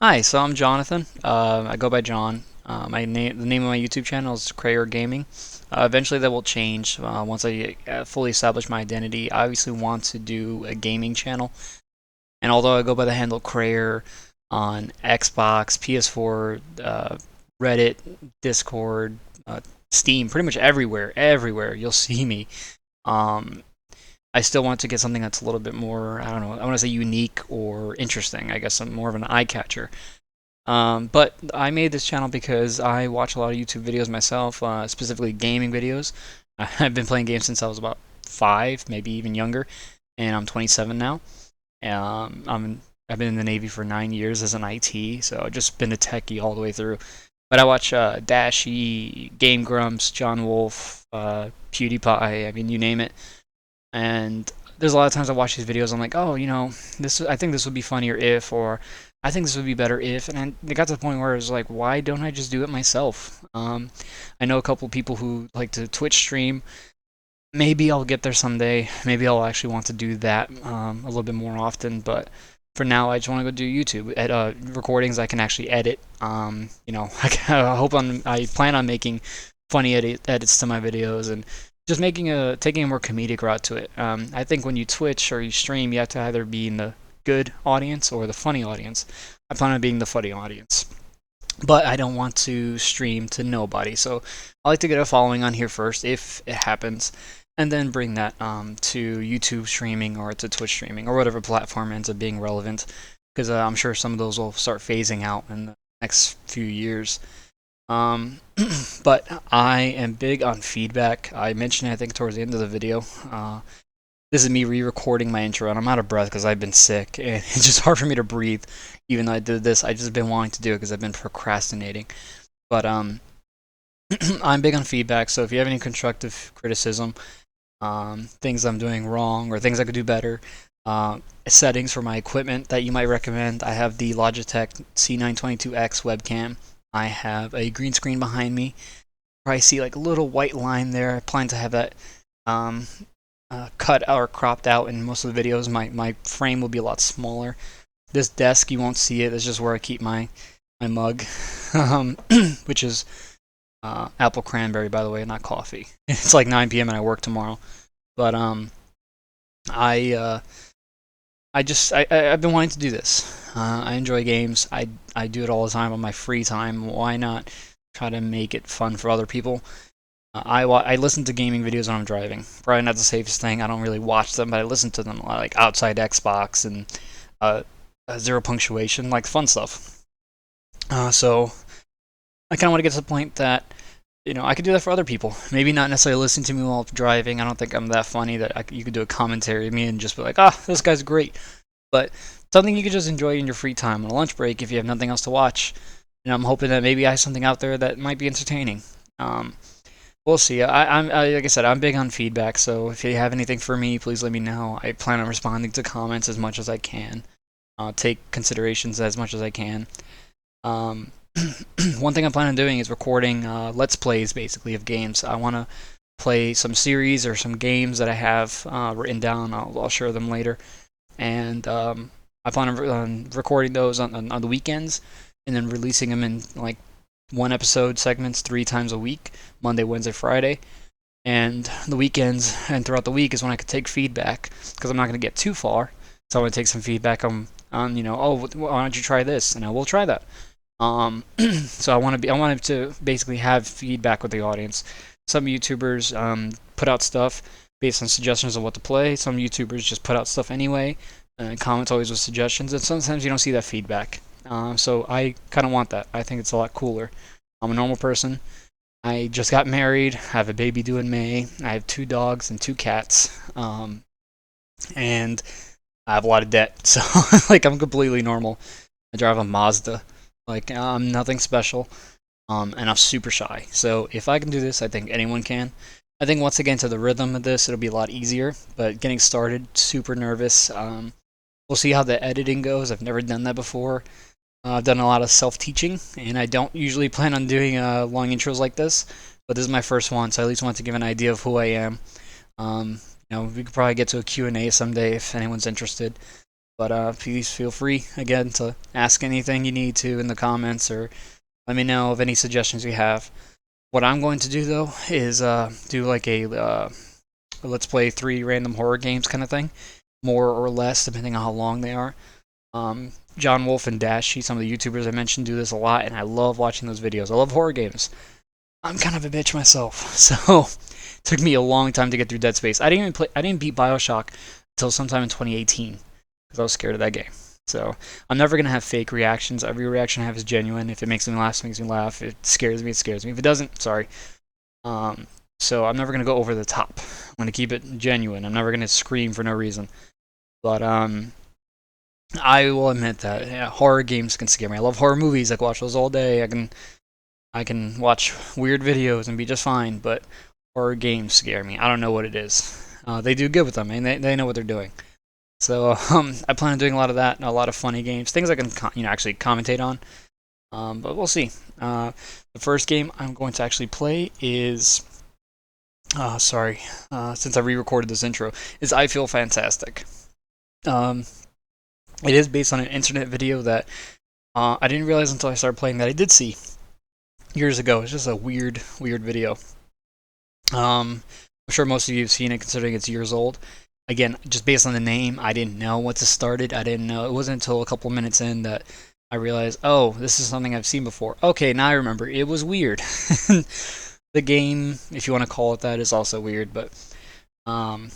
Hi, so I'm Jonathan. I go by John. The name of my YouTube channel is Krayor Gaming. Eventually, that will change once I fully establish my identity. I obviously want to do a gaming channel, and although I go by the handle Krayor on Xbox, PS4, Reddit, Discord, Steam, pretty much everywhere you'll see me. Um, I still want to get something that's a little bit more, I don't know, I want to say unique or interesting. I guess I'm more of an eye catcher. But I made this channel because I watch a lot of YouTube videos myself, specifically gaming videos. I've been playing games since I was about 5, maybe even younger, and I'm 27 now. I've been in the Navy for 9 years as an IT, so I've just been a techie all the way through. But I watch Dashy, Game Grumps, John Wolf, PewDiePie, I mean, you name it. And there's a lot of times I watch these videos, I'm like, oh, I think this would be funnier if, or I think this would be better if, and it got to the point where it was like, why don't I just do it myself? I know a couple people who like to Twitch stream. Maybe I'll get there someday. Maybe I'll actually want to do that a little bit more often. But for now, I just want to go do YouTube recordings I can actually edit. I plan on making funny edits to my videos and just taking a more comedic route to it. I think when you Twitch or you stream, you have to either be in the good audience or the funny audience. I plan on being the funny audience, but I don't want to stream to nobody. So I like to get a following on here first, if it happens, and then bring that to YouTube streaming or to Twitch streaming or whatever platform ends up being relevant. Because I'm sure some of those will start phasing out in the next few years. Um, but I am big on feedback. I mentioned it, I think, towards the end of the video. This is me re-recording my intro, and I'm out of breath because I've been sick, and it's just hard for me to breathe. Even though I did this, I just been wanting to do it because I've been procrastinating. But I'm big on feedback. So if you have any constructive criticism, things I'm doing wrong or things I could do better, settings for my equipment that you might recommend, I have the Logitech C922X webcam. I have a green screen behind me. Probably see like a little white line there. I plan to have that um, cut or cropped out in most of the videos. My frame will be a lot smaller. This desk, you won't see it. It's just where I keep my mug, um, which is apple cranberry, by the way, not coffee. It's like 9 p.m. and I work tomorrow. But I I've been wanting to do this. I enjoy games. I do it all the time on my free time. Why not try to make it fun for other people? I listen to gaming videos when I'm driving. Probably not the safest thing. I don't really watch them, but I listen to them a lot, like outside Xbox and uh, zero punctuation, like fun stuff. So I kind of want to get to the point that I could do that for other people. Maybe not necessarily listen to me while driving. I don't think I'm that funny that you could do a commentary of me and just be like, ah, this guy's great. But something you could just enjoy in your free time on a lunch break if you have nothing else to watch. I'm hoping that maybe I have something out there that might be entertaining. Um, we'll see. Like I said, I'm big on feedback. So if you have anything for me, please let me know. I plan on responding to comments as much as I can. Take considerations as much as I can. Um, One thing I plan on doing is recording let's plays, basically, of games. I want to play some series or some games that I have written down. I'll share them later, and I plan on recording those on the weekends, and then releasing them in like one episode segments 3 times a week, Monday, Wednesday, Friday. And the weekends and throughout the week is when I could take feedback, because I'm not going to get too far. So I want to take some feedback on oh, why don't you try this, and I will try that. So I wanted to basically have feedback with the audience. Some YouTubers put out stuff based on suggestions of what to play. Some YouTubers just put out stuff anyway, and comments always with suggestions. And sometimes you don't see that feedback. So I kind of want that. I think it's a lot cooler. I'm a normal person. I just got married. I have a baby due in May. I have 2 dogs and 2 cats. And I have a lot of debt. So like I'm completely normal. I drive a Mazda. Like, I'm nothing special, and I'm super shy. So if I can do this, I think anyone can. I think once I get into the rhythm of this, it'll be a lot easier. But getting started, super nervous. We'll see how the editing goes. I've never done that before. I've done a lot of self-teaching, and I don't usually plan on doing long intros like this. But this is my first one, so I at least want to give an idea of who I am. We could probably get to a Q&A someday if anyone's interested. But please feel free again to ask anything you need to in the comments, or let me know of any suggestions you have. What I'm going to do though is do like a let's play 3 random horror games kind of thing, more or less depending on how long they are. John Wolf and Dashy, some of the YouTubers I mentioned, do this a lot, and I love watching those videos. I love horror games. I'm kind of a bitch myself, so it took me a long time to get through Dead Space. I didn't beat BioShock until sometime in 2018 because I was scared of that game. So I'm never gonna have fake reactions. Every reaction I have is genuine. If it makes me laugh, it makes me laugh. If it scares me, it scares me. If it doesn't, sorry. So I'm never gonna go over the top. I'm gonna keep it genuine. I'm never gonna scream for no reason. But I will admit that yeah, horror games can scare me. I love horror movies. I can watch those all day. I can watch weird videos and be just fine. But horror games scare me. I don't know what it is. They do good with them, and they know what they're doing. So I plan on doing a lot of that and a lot of funny games, things I can actually commentate on. But we'll see. The first game I'm going to actually play is since I re-recorded this intro, is I Feel Fantastic. It is based on an internet video that I didn't realize until I started playing that I did see years ago. It's just a weird video. I'm sure most of you have seen it considering it's years old. Again, just based on the name, I didn't know what to start it. I didn't know. It wasn't until a couple minutes in that I realized, oh, this is something I've seen before. Okay, now I remember. It was weird. The game, if you want to call it that, is also weird, but I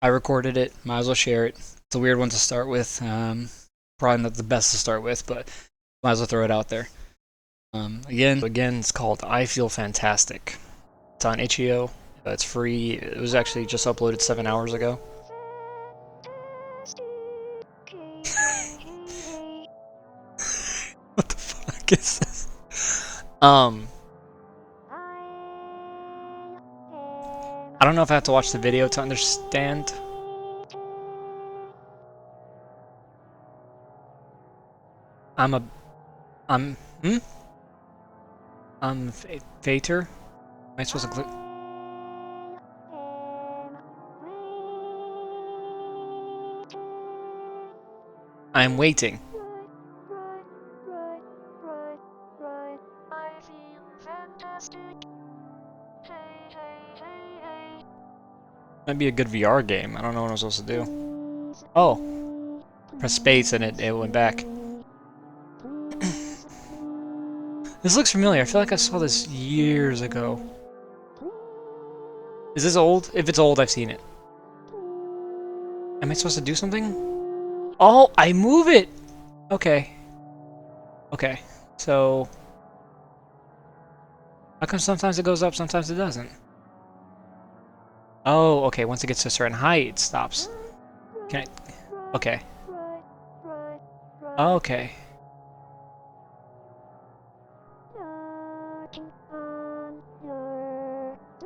recorded it. Might as well share it. It's a weird one to start with. Probably not the best to start with, but might as well throw it out there. Again, it's called I Feel Fantastic. It's on itch.io. It's free. It was actually just uploaded 7 hours ago. What the fuck is this? I don't know if I have to watch the video to understand. I'm Vater? Am I supposed to click? I'm waiting. Might be a good VR game. I don't know what I'm supposed to do. Oh. Press space and it went back. This looks familiar. I feel like I saw this years ago. Is this old? If it's old, I've seen it. Am I supposed to do something? Oh, I move it! Okay. Okay. So... how come sometimes it goes up, sometimes it doesn't? Oh, okay. Once it gets to a certain height, it stops. Can I... okay. Okay.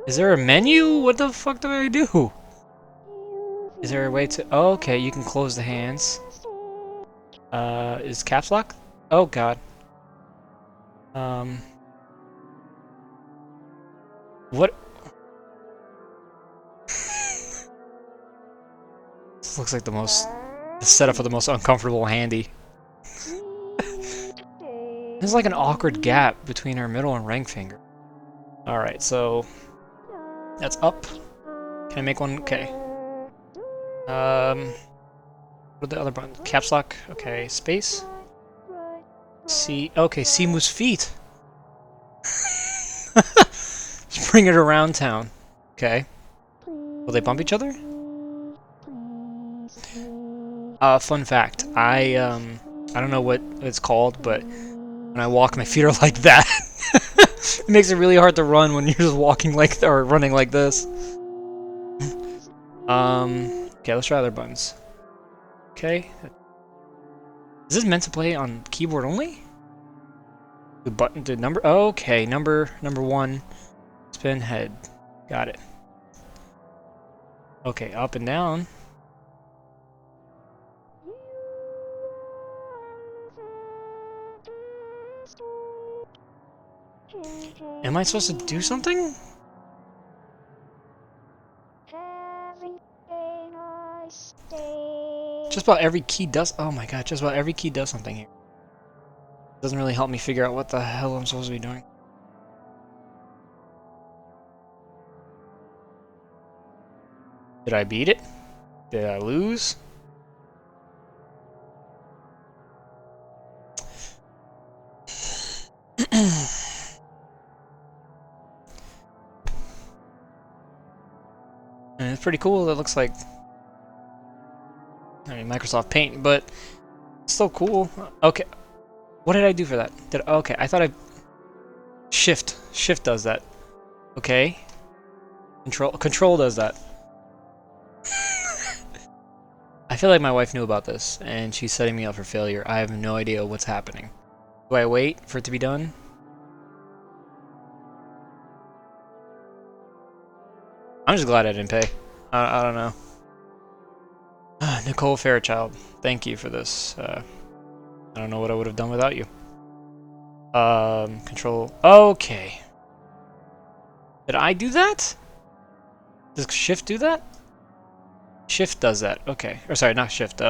Is there a menu? What the fuck do I do? Is there a way to... oh, okay, you can close the hands. Is caps lock? Oh, God. What? This looks like the setup for the most uncomfortable handy. There's like an awkward gap between our middle and ring finger. Alright, so... that's up. Can I make one? Okay. What are the other buttons? Caps lock. Okay, space. C. Okay, C moves feet. Just bring it around town. Okay. Will they bump each other? Fun fact. I don't know what it's called, but when I walk, my feet are like that. It makes it really hard to run when you're just walking like or running like this. Okay, let's try other buttons. Okay. Is this meant to play on keyboard only? The button, the number. Okay, number 1. Spin head. Got it. Okay, up and down. Am I supposed to do something? Just about every key does... Oh my god, just about every key does something here. Doesn't really help me figure out what the hell I'm supposed to be doing. Did I beat it? Did I lose? And it's pretty cool. It looks like, I mean, Microsoft Paint, but it's still cool. Okay, what did I do for that? Okay, I thought I Shift does that. Okay, Control does that. I feel like my wife knew about this, and she's setting me up for failure. I have no idea what's happening. Do I wait for it to be done? I'm just glad I didn't pay. I don't know. Nicole Fairchild, thank you for this. I don't know what I would have done without you. Control. Okay. Did I do that? Does Shift do that? Shift does that. Okay. Or sorry, not Shift.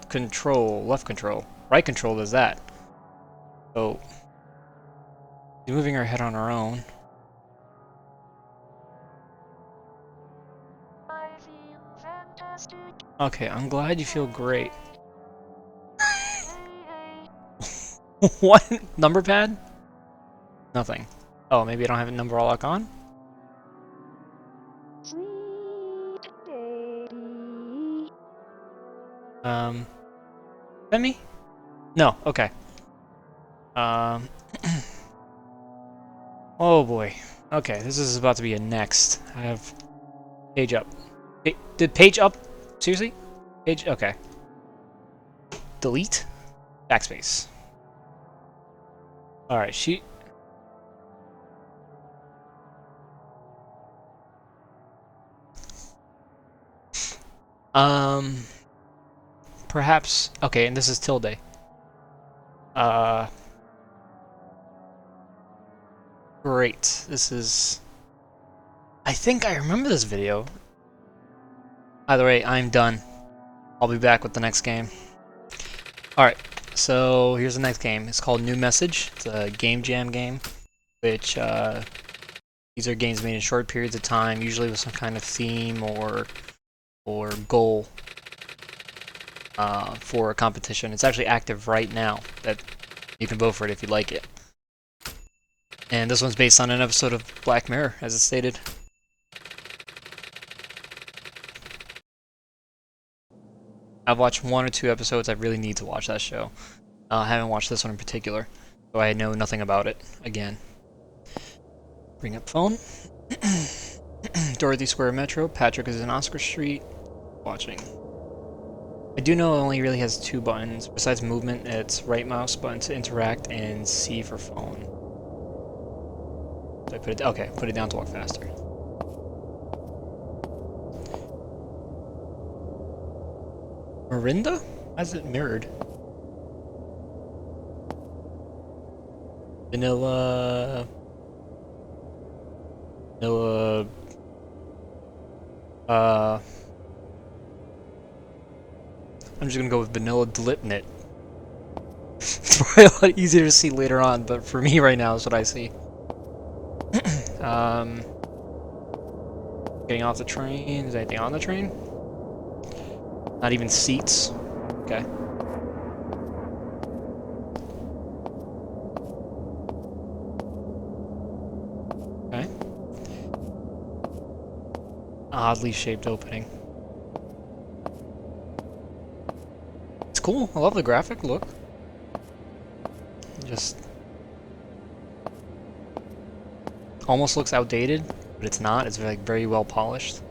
Control. Left control. Right control does that. So, moving our head on our own. Okay, I'm glad you feel great. What? Number pad? Nothing. Oh, maybe I don't have a number all lock on? Is that me? No, okay. Oh boy. Okay, this is about to be a next. I have page up. Did page up? Seriously? Page, okay. Delete. Backspace. Alright, she... Perhaps... Okay, and this is tilde. Great. This is... I think I remember this video. Either way, I'm done. I'll be back with the next game. Alright, so here's the next game. It's called New Message. It's a game jam game, which these are games made in short periods of time, usually with some kind of theme or goal for a competition. It's actually active right now. That you can vote for it if you like it. And this one's based on an episode of Black Mirror, as it stated. I've watched 1 or 2 episodes. I really need to watch that show. I haven't watched this one in particular, so I know nothing about it. Again. Bring up phone. Dorothy Square Metro. Patrick is in Oscar Street. Watching. I do know it only really has 2 buttons. Besides movement, it's right mouse button to interact and C for phone. So I put it... Okay, put it down to walk faster. Mirinda? Why is it mirrored? Vanilla... I'm just gonna go with vanilla Dlipnit. It's probably a lot easier to see later on, but for me right now is what I see. Getting off the train. Is anything on the train? Not even seats. Okay. Okay. Oddly shaped opening. It's cool. I love the graphic look. Just almost looks outdated, but it's not. It's like very well polished.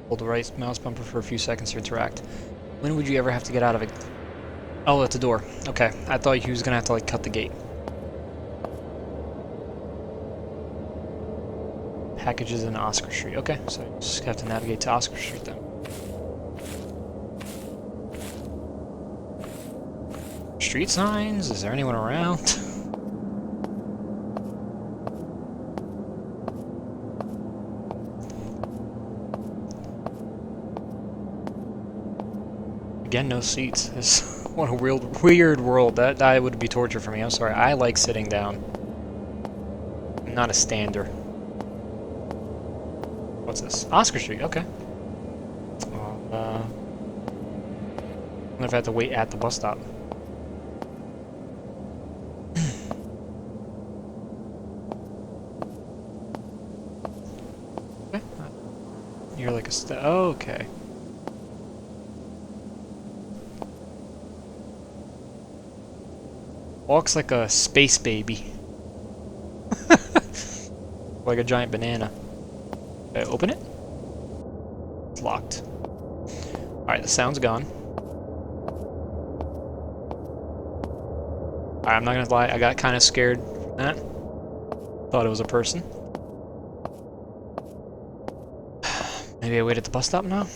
Hold the right mouse bumper for a few seconds to interact. When would you ever have to get out of it? Oh, it's a door. Okay, I thought he was gonna have to like cut the gate. Packages in Oscar Street. Okay, so you just have to navigate to Oscar Street then. Street signs? Is there anyone around? Again, no seats. What a weird world. That would be torture for me. I'm sorry. I like sitting down. I'm not a stander. What's this? Oscar Street. Okay. I wonder if I have to wait at the bus stop. Okay. You're like a oh, okay. Walks like a space baby. Like a giant banana. Okay, open it? It's locked. Alright, the sound's gone. Alright, I'm not gonna lie, I got kind of scared from that. Thought it was a person. Maybe I wait at the bus stop now?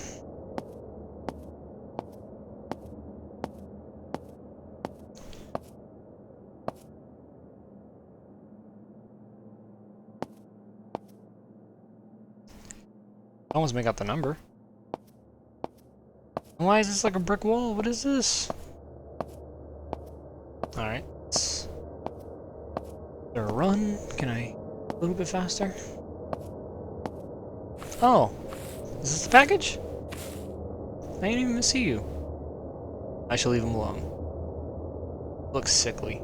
I almost make out the number. Why is this like a brick wall? What is this? Alright. Is there a run? Can I a little bit faster? Oh! Is this the package? I didn't even see you. I shall leave him alone. Looks sickly.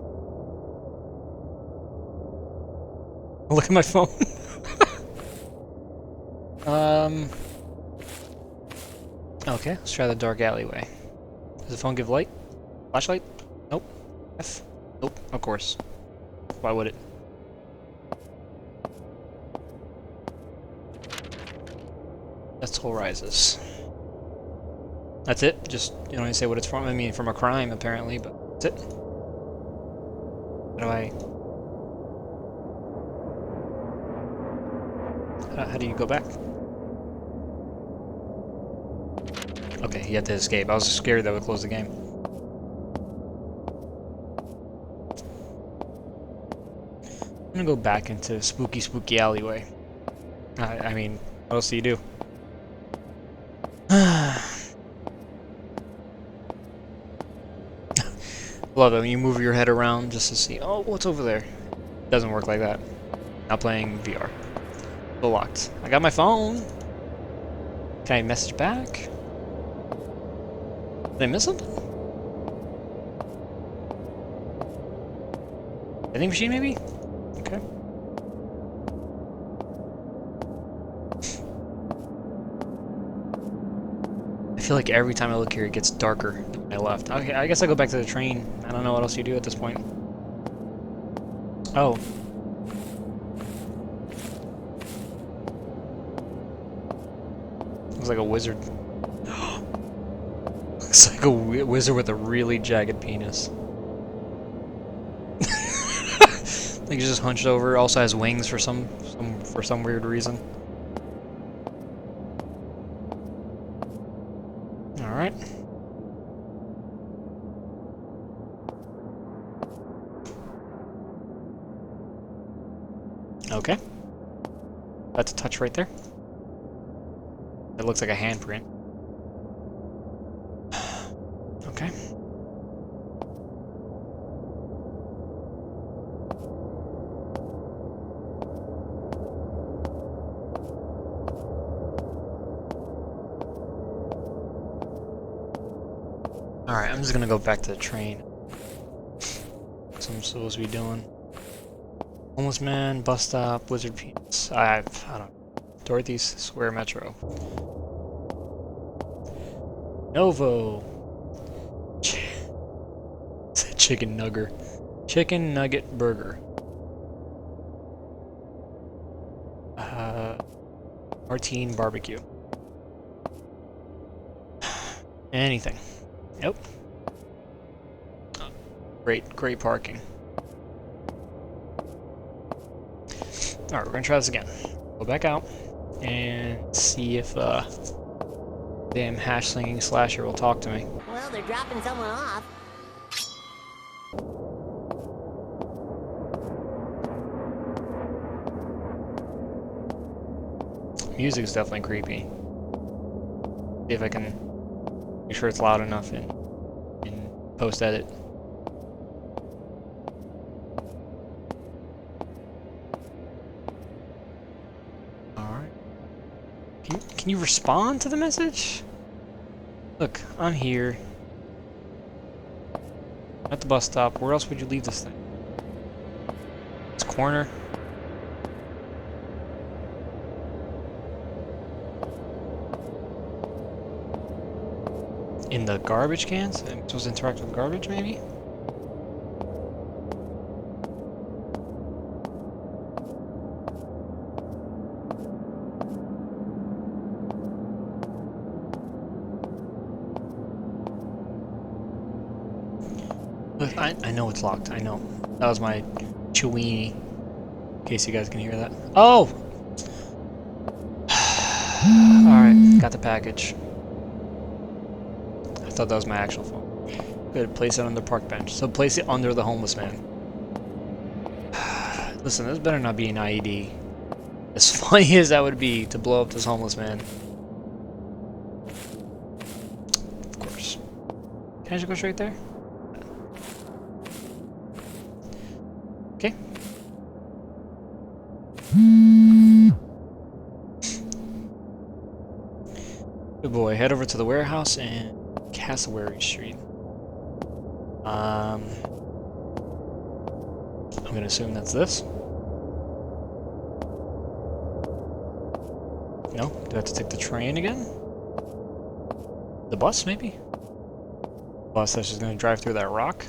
Look at my phone. Okay, let's try the dark alleyway. Does the phone give light? Flashlight? Nope. F? Nope, of course. Why would it? That's Toll Rises. That's it? Just, you don't even say what it's from? I mean, from a crime, apparently, but that's it. How do I... How do you go back? Okay, you have to escape. I was scared that would close the game. I'm gonna go back into spooky alleyway. I mean, what else do you do? Love it when you move your head around just to see, oh, what's over there? Doesn't work like that. Not playing VR. Still locked. I got my phone. Can I message back? Did I miss something? Vending machine, maybe? Okay. I feel like every time I look here, it gets darker than when I left. Okay, I guess I'll go back to the train. I don't know what else you do at this point. Oh. Looks like a wizard. Looks like a wizard with a really jagged penis. Like he's just hunched over. Also has wings for some weird reason. All right. Okay. That's a touch right there. It looks like a handprint. Okay. Alright, I'm just gonna go back to the train. That's what I'm supposed to be doing. Homeless man, bus stop, wizard penis. I don't know. Dorothy's Square Metro. Novo. It's a chicken nugger. Chicken nugget burger. Martine barbecue. Anything. Nope. Great parking. Alright, we're gonna try this again. Go back out and see if damn hash slinging slasher will talk to me. Well, they're dropping someone off. Music's definitely creepy. See if I can Make sure it's loud enough in post edit. Alright. Can you respond to the message? Look, I'm here. At the bus stop. Where else would you leave this thing? This corner. In the garbage cans? I'm supposed to interact with garbage, maybe? Look, I know it's locked. I know. That was my Chewini. In case you guys can hear that. Oh! Alright, got the package. I thought that was my actual phone. Good, place it on the park bench. So place it under the homeless man. Listen, this better not be an IED. As funny as that would be to blow up this homeless man. Of course. Can I just go straight there? Okay. Good boy. Head over to the warehouse and Cassowary Street. I'm gonna assume that's this. No? Do I have to take the train again? The bus, maybe? Bus that's just gonna drive through that rock?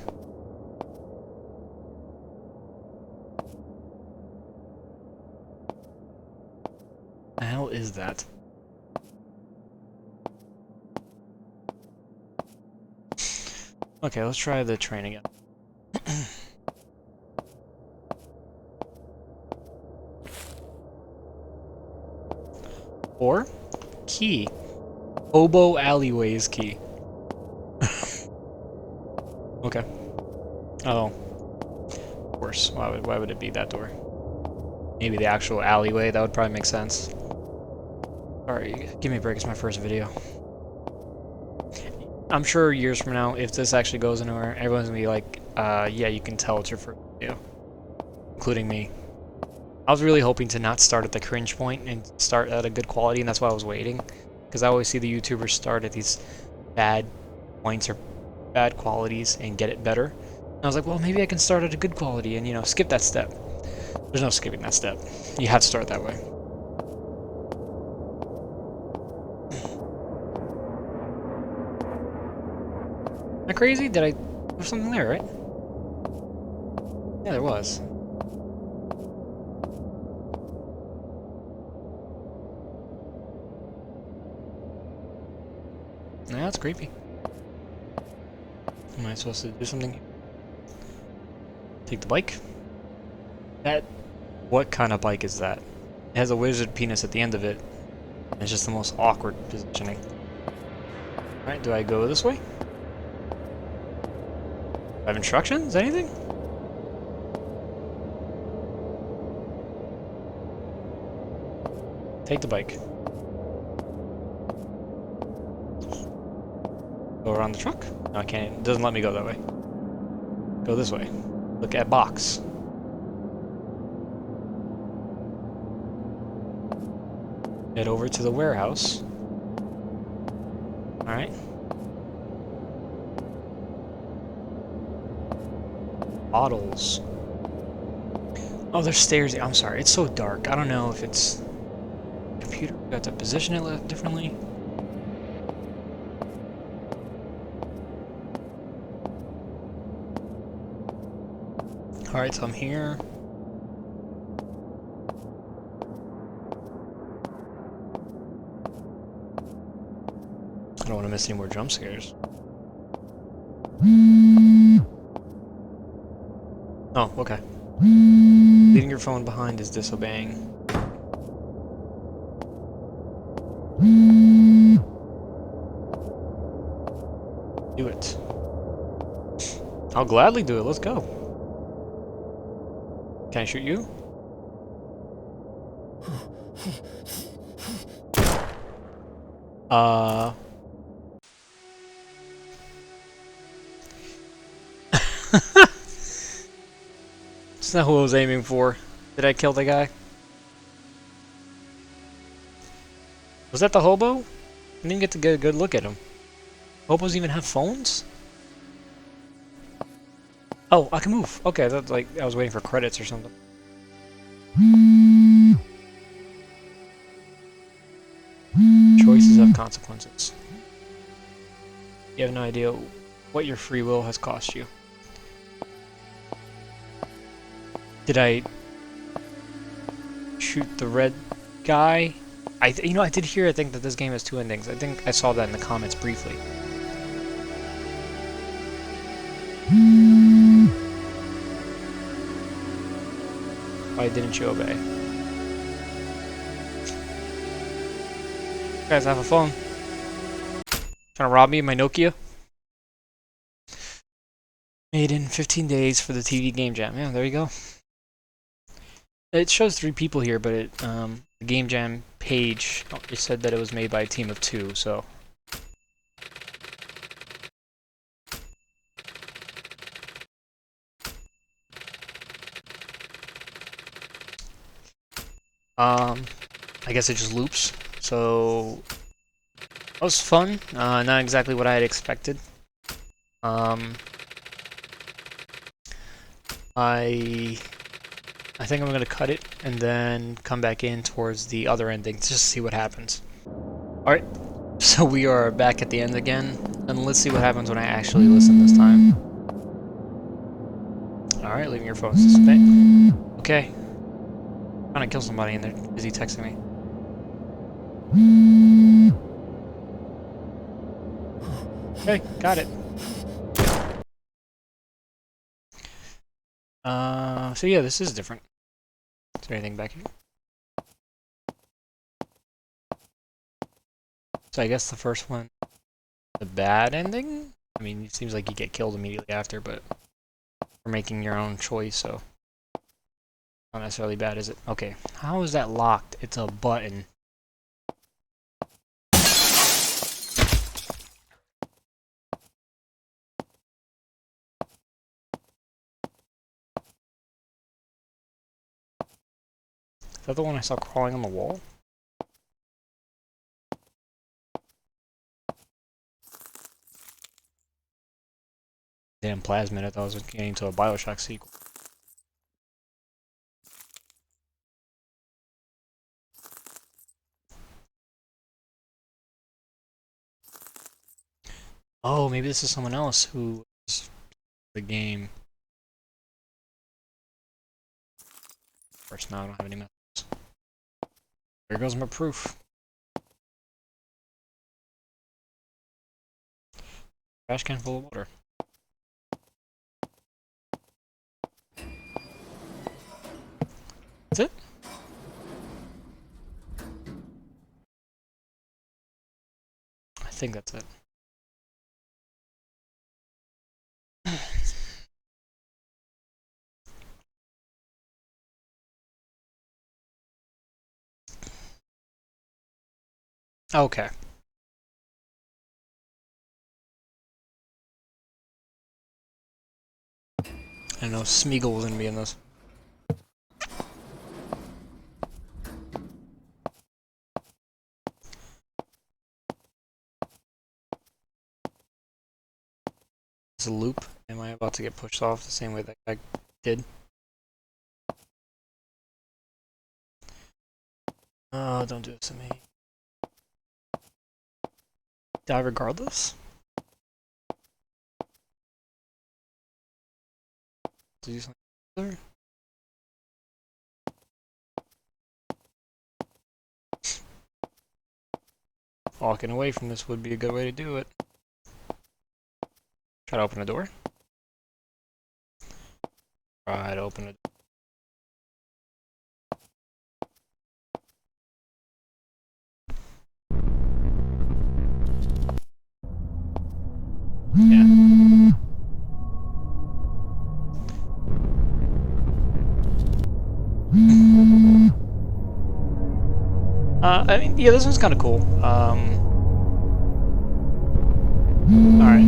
The hell is that? Okay, let's try the train again. Or key. Oboe Alleyways key. Okay. Oh. Of course. Why would it be that door? Maybe the actual alleyway, that would probably make sense. Alright, give me a break, it's my first video. I'm sure years from now, if this actually goes anywhere, everyone's gonna be like, yeah, you can tell it's your first video. Including me. I was really hoping to not start at the cringe point and start at a good quality, and that's why I was waiting. Because I always see the YouTubers start at these bad points or bad qualities and get it better. And I was like, well, maybe I can start at a good quality and, you know, skip that step. There's no skipping that step. You have to start that way. Am I crazy? Did I... There's something there, right? Yeah, there was. Nah, that's creepy. Am I supposed to do something? Take the bike? That... What kind of bike is that? It has a wizard penis at the end of it. It's just the most awkward positioning. Alright, do I go this way? Do I have instructions? Anything? Take the bike. Go around the truck? No, I can't. It doesn't let me go that way. Go this way. Look at box. Head over to the warehouse. Alright. Bottles. Oh, there's stairs. I'm sorry, it's so dark. I don't know if it's... Computer, you have to position it differently. Alright, so I'm here. I don't want to miss any more jump scares. Oh, okay. Leaving your phone behind is disobeying. Do it. I'll gladly do it. Let's go. Can I shoot you? It's not who I was aiming for. Did I kill the guy? Was that the hobo? I didn't get to get a good look at him. Hobos even have phones? Oh, I can move. Okay, that's like I was waiting for credits or something. Choices have consequences. You have no idea what your free will has cost you. Did I shoot the red guy? I did hear, I think, that this game has two endings. I think I saw that in the comments briefly. Why didn't you obey? You guys have a phone. Trying to rob me of my Nokia? Made in 15 days for the TV Game Jam. Yeah, there you go. It shows 3 people here, but the Game Jam page, it said that it was made by a team of 2, so... I guess it just loops. So... that was fun. Not exactly what I had expected. I think I'm gonna cut it and then come back in towards the other ending to just see what happens. Alright, so we are back at the end again, and let's see what happens when I actually listen this time. Alright, leaving your phone suspended. Okay. Trying to kill somebody and they're busy texting me. Okay, got it. So yeah, this is different. Is there anything back here? So I guess the first one, the bad ending? I mean, it seems like you get killed immediately after, but you're making your own choice, so not necessarily bad, is it? Okay, how is that locked? It's a button. Is that the one I saw crawling on the wall? Damn plasmid, I thought I was getting to a Bioshock sequel. Oh, maybe this is someone else who is the game. Of course, now I don't have any methods. There goes my proof. Trash can full of water. That's it? I think that's it. Okay. I know Smeagol was gonna be in this. It's a loop. Am I about to get pushed off the same way that guy did? Oh, don't do this to me. Die regardless? To do something further? Walking away from this would be a good way to do it. Try to open the door. Try to open it. Yeah. I mean, yeah, this one's kind of cool. Alright.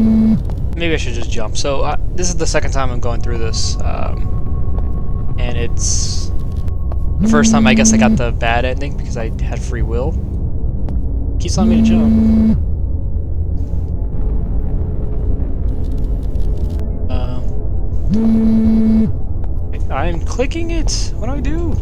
maybe I should just jump. So this is the second time I'm going through this, and it's the first time I guess I got the bad ending because I had free will. Keeps telling me to jump. I'm clicking it. What do I do?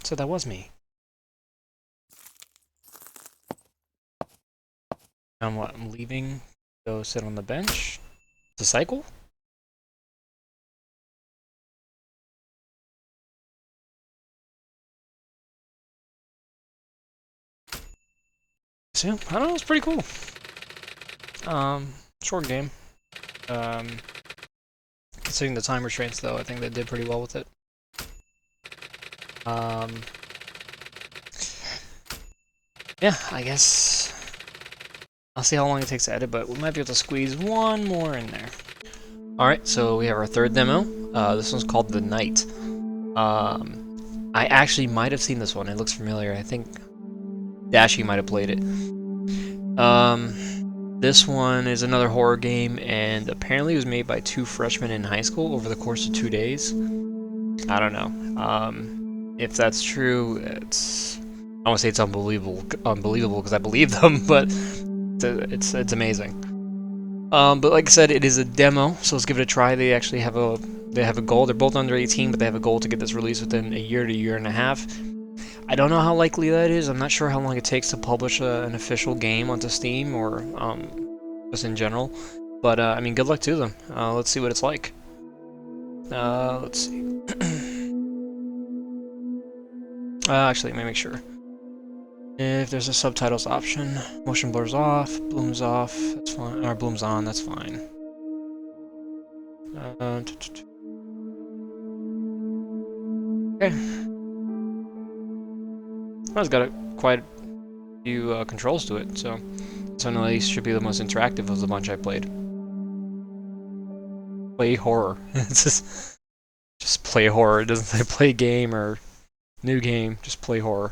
So that was me. I'm leaving. Go sit on the bench. It's a cycle? So, I don't know, it's pretty cool. Short game. Considering the time restraints though, I think they did pretty well with it. Yeah, I guess I'll see how long it takes to edit, but we might be able to squeeze one more in there. Alright, so we have our third demo. This one's called The Night. I actually might have seen this one. It looks familiar. I think Dashy might have played it. This one is another horror game, and apparently it was made by 2 freshmen in high school over the course of 2 days. I don't know. If that's true, it's... I want to say it's unbelievable because I believe them, but it's amazing. But like I said, it is a demo, so let's give it a try. They actually have a goal. They're both under 18, but they have a goal to get this released within a year to year and a half. I don't know how likely that is. I'm not sure how long it takes to publish an official game onto Steam or just in general. But I mean, good luck to them. Let's see what it's like. Let's see. Actually, let me make sure. If there's a subtitles option, motion blurs off, blooms off, that's fine. Or blooms on, that's fine. Okay. Well, it's got quite a few controls to it, so this one at least should be the most interactive of the bunch I played. Play horror. It's just play horror. It doesn't say play game or new game. Just play horror.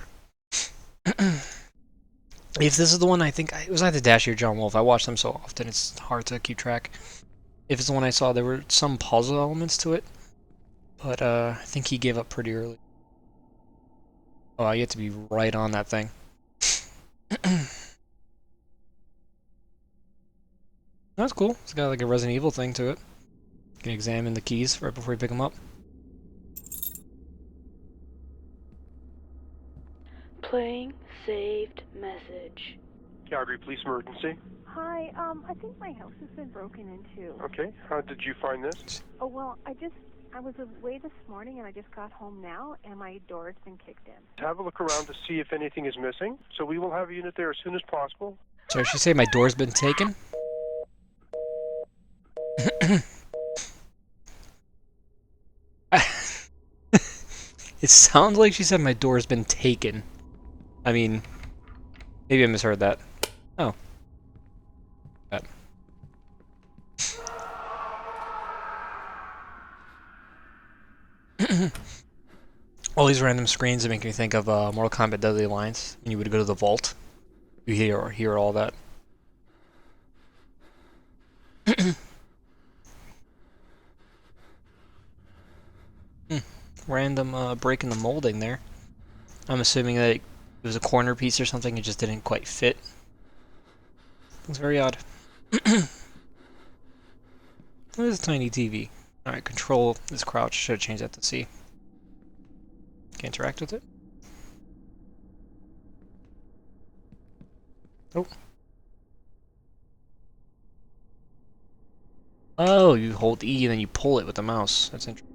If this is the one, I think it was either Dashy or John Wolf. I watch them so often, it's hard to keep track. If it's the one I saw, there were some puzzle elements to it, but I think he gave up pretty early. Oh, you have to be right on that thing. That's cool. It's got like a Resident Evil thing to it. You can examine the keys right before you pick them up. Playing saved message. Calgary Police Emergency. Hi, I think my house has been broken into. Okay, how did you find this? Oh, well, I was away this morning and I just got home now and my door has been kicked in. Have a look around to see if anything is missing. So we will have a unit there as soon as possible. So she say my door's been taken? It sounds like she said my door's been taken. I mean, maybe I misheard that. Oh. All these random screens that make me think of Mortal Kombat Deadly Alliance. When you would go to the vault, you hear all that. Random break in the molding there. I'm assuming that it was a corner piece or something. It just didn't quite fit. Looks very odd. It is a tiny TV. Alright, control this crouch. Should have changed that to C. Can interact with it. Oh. Oh, you hold E and then you pull it with the mouse. That's interesting.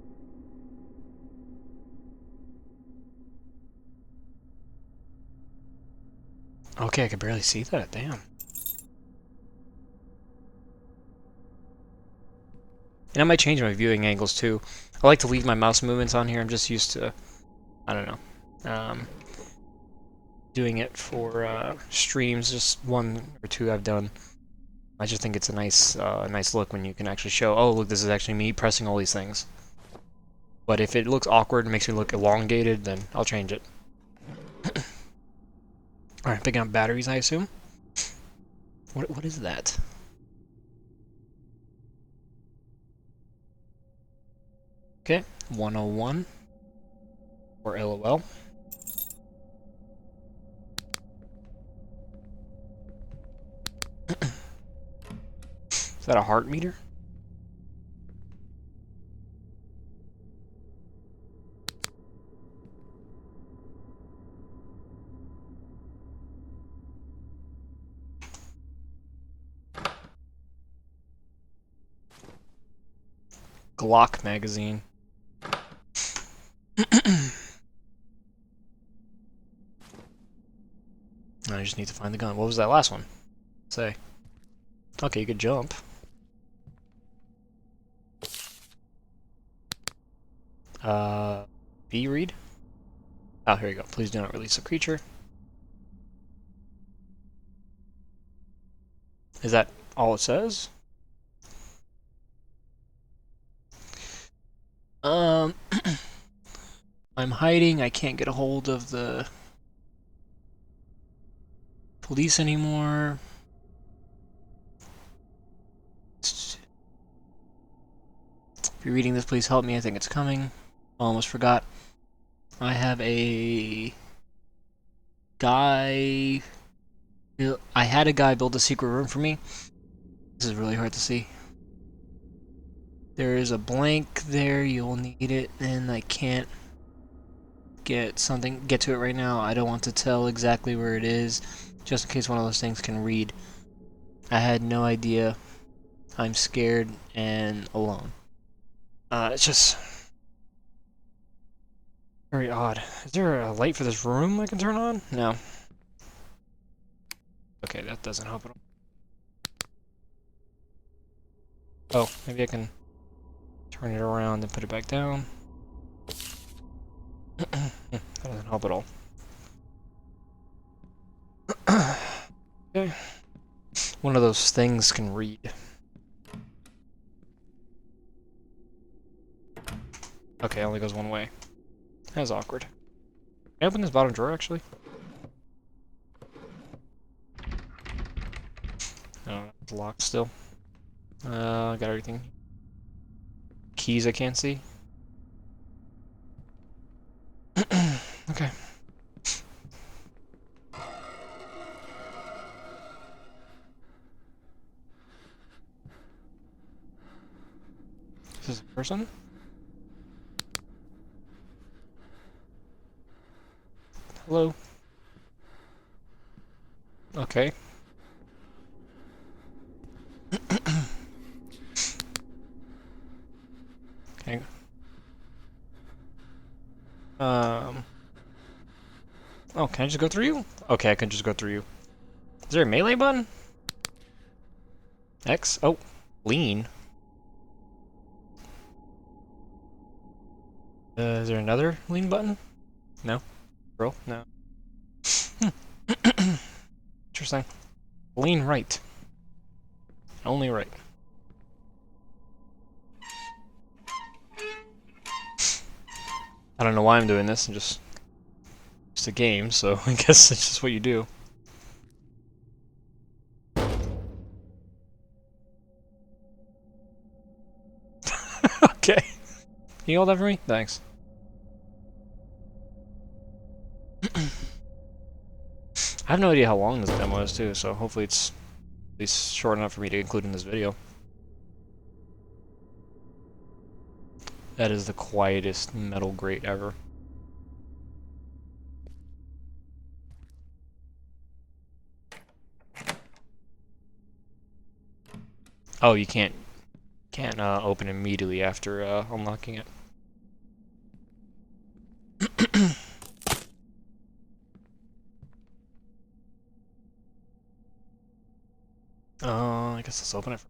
Okay, I can barely see that. Damn. And I might change my viewing angles too. I like to leave my mouse movements on here. I'm just used to, I don't know, doing it for streams, just 1 or 2 I've done. I just think it's a nice look when you can actually show, oh look, this is actually me pressing all these things. But if it looks awkward and makes me look elongated, then I'll change it. Alright, picking up batteries, I assume? What is that? Okay, 101. Or LOL. Is that a heart meter? Glock magazine. I just need to find the gun. What was that last one? Say. Okay, you could jump. B read? Oh, here you go. Please do not release a creature. Is that all it says? I'm hiding. I can't get a hold of the police anymore. If you're reading this, please help me. I think it's coming. Almost forgot. I have a guy. I had a guy build a secret room for me. This is really hard to see. There is a blank there. You'll need it, and I can't get to it right now. I don't want to tell exactly where it is, just in case one of those things can read. I had no idea. I'm scared and alone. It's just very odd. Is there a light for this room I can turn on? No. Okay, that doesn't help at all. Oh, maybe I can turn it around and put it back down. That doesn't help at all. Okay. One of those things can read. Okay, it only goes one way. That was awkward. Can I open this bottom drawer, actually? No, it's locked still. Got everything. Keys I can't see. Okay. This is a person? Hello? Okay. Okay. Oh, can I just go through you? Okay, I can just go through you. Is there a melee button? X? Oh, lean. Is there another lean button? No. Girl? No. Interesting. Lean right. Only right. I don't know why I'm doing this. I'm just a game, so I guess it's just what you do. Okay. Can you hold that for me? Thanks. I have no idea how long this demo is too, so hopefully it's at least short enough for me to include in this video. That is the quietest metal grate ever. Oh, you can't open immediately after unlocking it. I guess let's open it.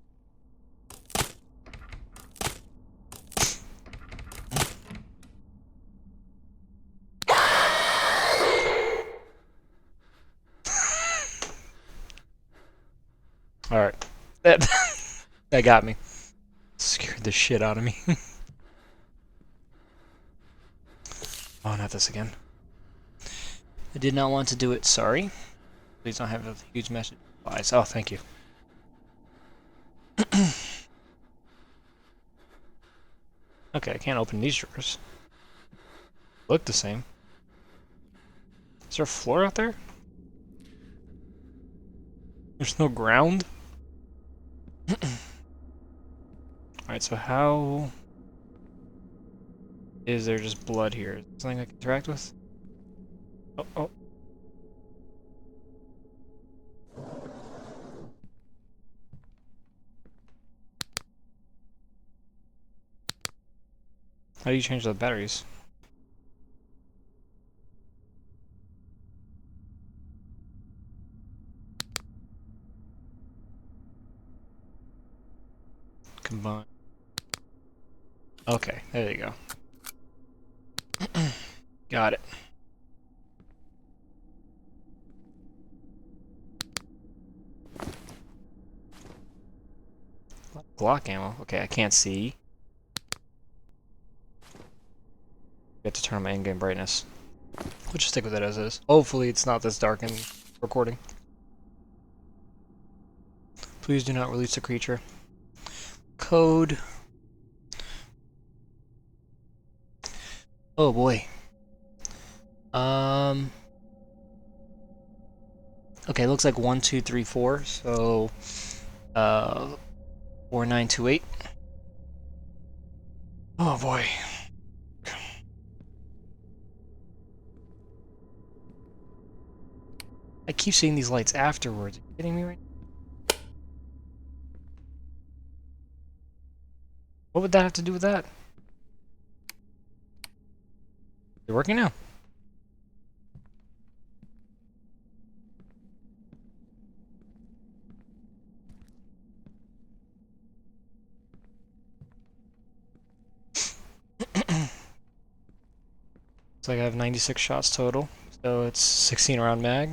Alright. That, that got me. Scared the shit out of me. Oh, not this again. I did not want to do it, sorry. Please don't have a huge message. Oh, thank you. Okay, I can't open these drawers. Look the same. Is there a floor out there? There's no ground? Alright, so how is there just blood here? Is there something I can interact with? Oh, oh. How do you change the batteries? Combine. Okay, there you go. Got it. Glock ammo. Okay, I can't see. I have to turn on my in-game brightness. We'll just stick with it as is. Hopefully it's not this dark in recording. Please do not release the creature. Code. Oh boy. Okay, looks like 1, 2, 3, 4. So 4928. Oh boy. I keep seeing these lights afterwards. Are you kidding me right now? What would that have to do with that? They're working now. Looks like I have 96 shots total. So it's 16 round mag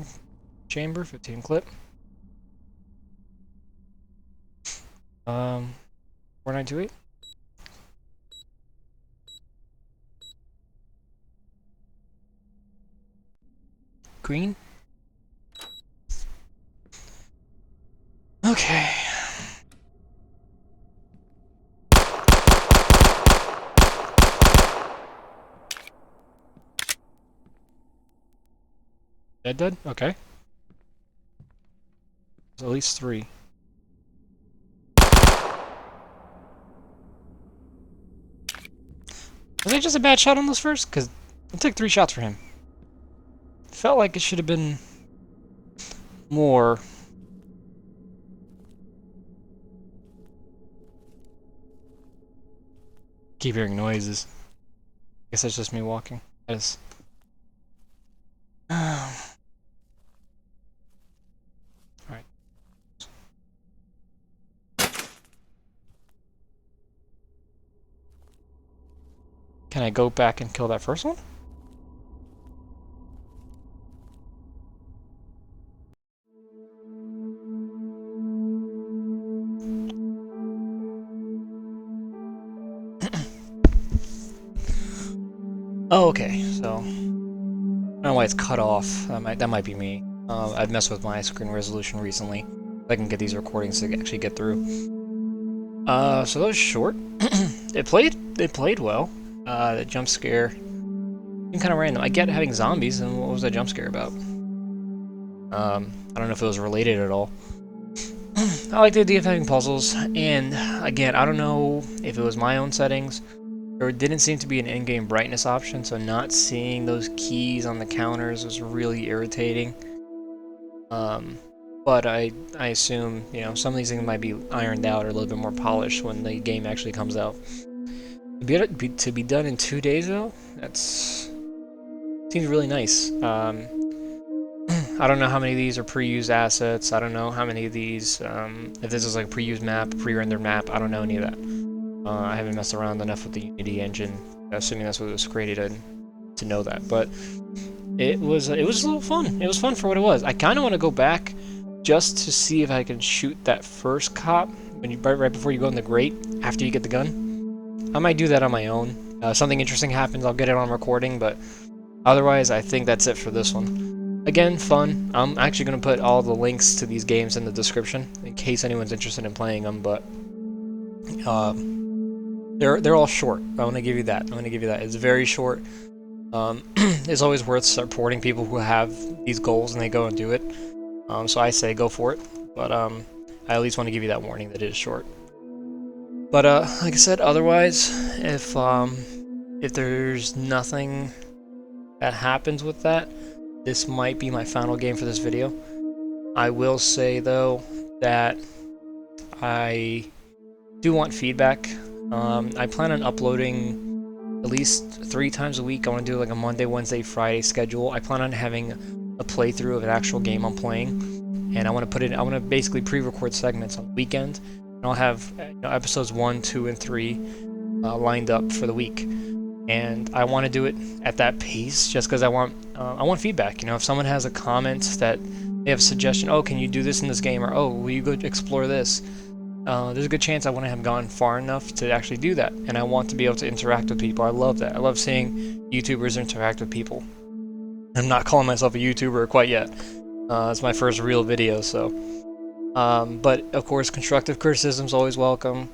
chamber, 15 clip. 4928. Green. Okay. Dead? Okay. There's at least 3. Was I just a bad shot on those first? Because I took 3 shots for him. Felt like it should have been more. Keep hearing noises. Guess that's just me walking. Yes. Alright. Can I go back and kill that first one? Oh, okay, so I don't know why it's cut off. That might be me. I've messed with my screen resolution recently. I can get these recordings to actually get through. So that was short. It played well. The jump scare seemed kind of random. I get having zombies, and what was that jump scare about? I don't know if it was related at all. I like the idea of having puzzles, and again, I don't know if it was my own settings. There didn't seem to be an in-game brightness option, so not seeing those keys on the counters was really irritating. But I assume, you know, some of these things might be ironed out or a little bit more polished when the game actually comes out. To be done in 2 days, though, seems really nice. I don't know how many of these are pre-used assets. I don't know how many of these, if this is like a pre-used map, pre-rendered map. I don't know any of that. I haven't messed around enough with the Unity engine, assuming that's what it was created to know that. But it was a little fun. It was fun for what it was. I kind of want to go back just to see if I can shoot that first cop when you right before you go in the grate after you get the gun. I might do that on my own. Something interesting happens, I'll get it on recording, but otherwise I think that's it for this one. Again, fun. I'm actually going to put all the links to these games in the description in case anyone's interested in playing them, but they're all short. I want to give you that. It's very short. It's always worth supporting people who have these goals and they go and do it. So I say go for it, but I at least want to give you that warning that it is short. But like I said, otherwise, if there's nothing that happens with that, this might be my final game for this video. I will say though that I do want feedback. I plan on uploading at least 3 times a week. I want to do like a Monday, Wednesday, Friday schedule. I plan on having a playthrough of an actual game I'm playing, and I want to basically pre-record segments on the weekend, and I'll have episodes 1, 2, and 3 lined up for the week. And I want to do it at that pace just because I want feedback. If someone has a comment that they have a suggestion, oh, can you do this in this game, or oh, will you go explore this? There's a good chance I wouldn't have gone far enough to actually do that, and I want to be able to interact with people. I love that. I love seeing YouTubers interact with people. I'm not calling myself a YouTuber quite yet. It's my first real video, so. But of course, constructive criticism is always welcome.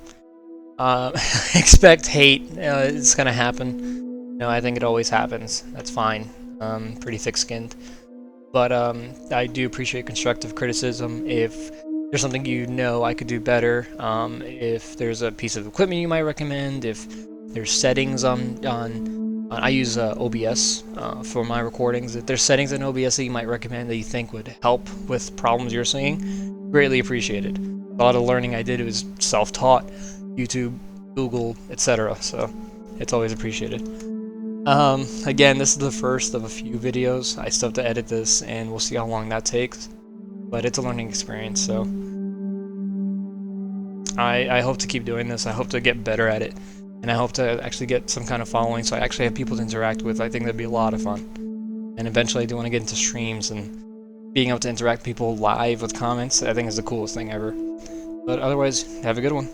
Expect hate. It's gonna happen. I think it always happens. That's fine. Pretty thick-skinned. But I do appreciate constructive criticism. If there's something I could do better, if there's a piece of equipment you might recommend, if there's settings I use OBS for my recordings. If there's settings in OBS that you might recommend that you think would help with problems you're seeing, greatly appreciated. A lot of learning I did was self-taught, YouTube, Google, etc. So it's always appreciated. Again, this is the first of a few videos. I still have to edit this, and we'll see how long that takes. But it's a learning experience, so I hope to keep doing this. I hope to get better at it, and I hope to actually get some kind of following, so I actually have people to interact with. I think that'd be a lot of fun. And eventually I do want to get into streams, and being able to interact with people live with comments, I think is the coolest thing ever. But otherwise, have a good one.